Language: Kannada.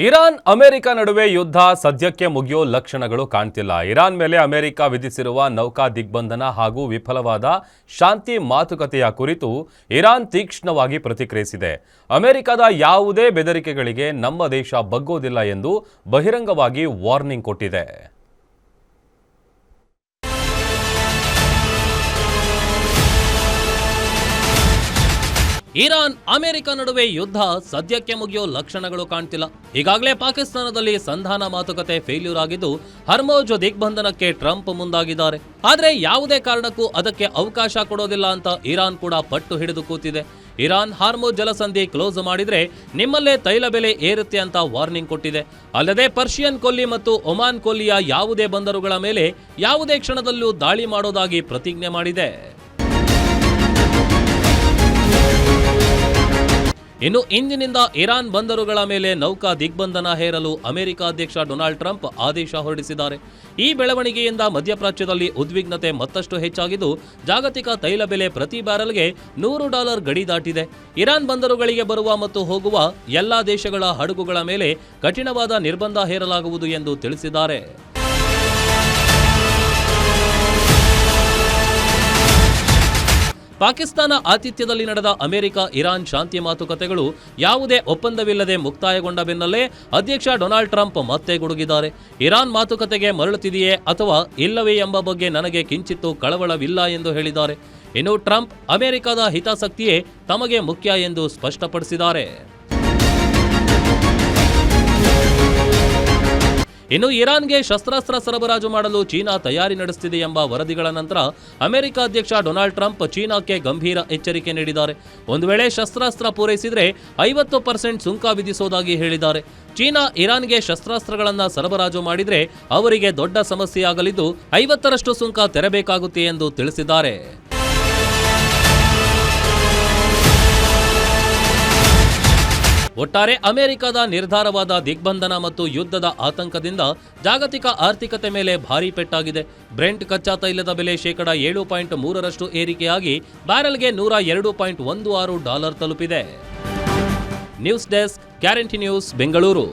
ಇರಾನ್ ಅಮೆರಿಕ ನಡುವೆ ಯುದ್ಧ ಸದ್ಯಕ್ಕೆ ಮುಗಿಯೋ ಲಕ್ಷಣಗಳು ಕಾಣ್ತಿಲ್ಲ. ಇರಾನ್ ಮೇಲೆ ಅಮೆರಿಕ ವಿಧಿಸಿರುವ ನೌಕಾ ದಿಗ್ಬಂಧನ ಹಾಗೂ ವಿಫಲವಾದ ಶಾಂತಿ ಮಾತುಕತೆಯ ಕುರಿತು ಇರಾನ್ ತೀಕ್ಷ್ಣವಾಗಿ ಪ್ರತಿಕ್ರಿಯಿಸಿದೆ. ಅಮೆರಿಕದ ಯಾವುದೇ ಬೆದರಿಕೆಗಳಿಗೆ ನಮ್ಮ ದೇಶ ಬಗ್ಗೋದಿಲ್ಲ ಎಂದು ಬಹಿರಂಗವಾಗಿ ವಾರ್ನಿಂಗ್ ಕೊಟ್ಟಿದೆ. ಇರಾನ್ ಅಮೆರಿಕ ನಡುವೆ ಯುದ್ಧ ಸದ್ಯಕ್ಕೆ ಮುಗಿಯೋ ಲಕ್ಷಣಗಳು ಕಾಣ್ತಿಲ್ಲ. ಈಗಾಗಲೇ ಪಾಕಿಸ್ತಾನದಲ್ಲಿ ಸಂಧಾನ ಮಾತುಕತೆ ಫೇಲ್ಯೂರ್ ಆಗಿದ್ದು ಹರ್ಮೋಜ್ ದಿಗ್ಬಂಧನಕ್ಕೆ ಟ್ರಂಪ್ ಮುಂದಾಗಿದ್ದಾರೆ. ಆದರೆ ಯಾವುದೇ ಕಾರಣಕ್ಕೂ ಅದಕ್ಕೆ ಅವಕಾಶ ಕೊಡೋದಿಲ್ಲ ಅಂತ ಇರಾನ್ ಕೂಡ ಪಟ್ಟು ಹಿಡಿದು ಕೂತಿದೆ. ಇರಾನ್ ಹಾರ್ಮೋಜ್ ಜಲಸಂಧಿ ಕ್ಲೋಸ್ ಮಾಡಿದ್ರೆ ನಿಮ್ಮಲ್ಲೇ ತೈಲ ಬೆಲೆ ಏರುತ್ತೆ ಅಂತ ವಾರ್ನಿಂಗ್ ಕೊಟ್ಟಿದೆ. ಅಲ್ಲದೆ ಪರ್ಷಿಯನ್ ಕೊಲ್ಲಿ ಮತ್ತು ಒಮಾನ್ ಕೊಲ್ಲಿಯ ಯಾವುದೇ ಬಂದರುಗಳ ಮೇಲೆ ಯಾವುದೇ ಕ್ಷಣದಲ್ಲೂ ದಾಳಿ ಮಾಡೋದಾಗಿ ಪ್ರತಿಜ್ಞೆ ಮಾಡಿದೆ. ಇನ್ನು ಇಂದಿನಿಂದ ಇರಾನ್ ಬಂದರುಗಳ ಮೇಲೆ ನೌಕಾ ದಿಗ್ಬಂಧನ ಹೇರಲು ಅಮೆರಿಕ ಅಧ್ಯಕ್ಷ ಡೊನಾಲ್ಡ್ ಟ್ರಂಪ್ ಆದೇಶ ಹೊರಡಿಸಿದ್ದಾರೆ. ಈ ಬೆಳವಣಿಗೆಯಿಂದ ಮಧ್ಯಪ್ರಾಚ್ಯದಲ್ಲಿ ಉದ್ವಿಗ್ನತೆ ಮತ್ತಷ್ಟು ಹೆಚ್ಚಾಗಿದ್ದು ಜಾಗತಿಕ ತೈಲ ಬೆಲೆ ಪ್ರತಿ ಬ್ಯಾರೆಲ್ಗೆ $100 ಗಡಿ ದಾಟಿದೆ. ಇರಾನ್ ಬಂದರುಗಳಿಗೆ ಬರುವ ಮತ್ತು ಹೋಗುವ ಎಲ್ಲಾ ದೇಶಗಳ ಹಡಗುಗಳ ಮೇಲೆ ಕಠಿಣವಾದ ನಿರ್ಬಂಧ ಹೇರಲಾಗುವುದು ಎಂದು ತಿಳಿಸಿದ್ದಾರೆ. ಪಾಕಿಸ್ತಾನ ಆತಿಥ್ಯದಲ್ಲಿ ನಡೆದ ಅಮೆರಿಕ ಇರಾನ್ ಶಾಂತಿ ಮಾತುಕತೆಗಳು ಯಾವುದೇ ಒಪ್ಪಂದವಿಲ್ಲದೆ ಮುಕ್ತಾಯಗೊಂಡ ಬೆನ್ನಲ್ಲೇ ಅಧ್ಯಕ್ಷ ಡೊನಾಲ್ಡ್ ಟ್ರಂಪ್ ಮತ್ತೆ ಗುಡುಗಿದ್ದಾರೆ. ಇರಾನ್ ಮಾತುಕತೆಗೆ ಮರಳುತ್ತಿದೆಯೇ ಅಥವಾ ಇಲ್ಲವೇ ಎಂಬ ಬಗ್ಗೆ ನನಗೆ ಕಿಂಚಿತ್ತೂ ಕಳವಳವಿಲ್ಲ ಎಂದು ಹೇಳಿದ್ದಾರೆ. ಇನ್ನು ಟ್ರಂಪ್ ಅಮೆರಿಕದ ಹಿತಾಸಕ್ತಿಯೇ ತಮಗೆ ಮುಖ್ಯ ಎಂದು ಸ್ಪಷ್ಟಪಡಿಸಿದ್ದಾರೆ. ಇನ್ನು ಇರಾನ್ಗೆ ಶಸ್ತ್ರಾಸ್ತ್ರ ಸರಬರಾಜು ಮಾಡಲು ಚೀನಾ ತಯಾರಿ ನಡೆಸುತ್ತಿದೆ ಎಂಬ ವರದಿಗಳ ನಂತರ ಅಮೆರಿಕ ಅಧ್ಯಕ್ಷ ಡೊನಾಲ್ಡ್ ಟ್ರಂಪ್ ಚೀನಾಕ್ಕೆ ಗಂಭೀರ ಎಚ್ಚರಿಕೆ ನೀಡಿದ್ದಾರೆ. ಒಂದು ವೇಳೆ ಶಸ್ತ್ರಾಸ್ತ್ರ ಪೂರೈಸಿದರೆ 50% ಸುಂಕ ವಿಧಿಸೋದಾಗಿ ಹೇಳಿದ್ದಾರೆ. ಚೀನಾ ಇರಾನ್ಗೆ ಶಸ್ತ್ರಾಸ್ತ್ರಗಳನ್ನು ಸರಬರಾಜು ಮಾಡಿದರೆ ಅವರಿಗೆ ದೊಡ್ಡ ಸಮಸ್ಯೆಯಾಗಲಿದ್ದು 50% ಸುಂಕ ತೆರಬೇಕಾಗುತ್ತೆ ಎಂದು ತಿಳಿಸಿದ್ದಾರೆ. ಒಟ್ಟಾರೆ ಅಮೆರಿಕದ ನಿರ್ಧಾರವಾದ ದಿಗ್ಬಂಧನ ಮತ್ತು ಯುದ್ಧದ ಆತಂಕದಿಂದ ಜಾಗತಿಕ ಆರ್ಥಿಕತೆ ಮೇಲೆ ಭಾರೀ ಪೆಟ್ಟಾಗಿದೆ. ಬ್ರೆಂಟ್ ಕಚ್ಚಾ ತೈಲದ ಬೆಲೆ %7.3 ಏರಿಕೆಯಾಗಿ ಬ್ಯಾರೆಲ್ಗೆ $102.16 ತಲುಪಿದೆ. News desk, guarantee news, Bengaluru.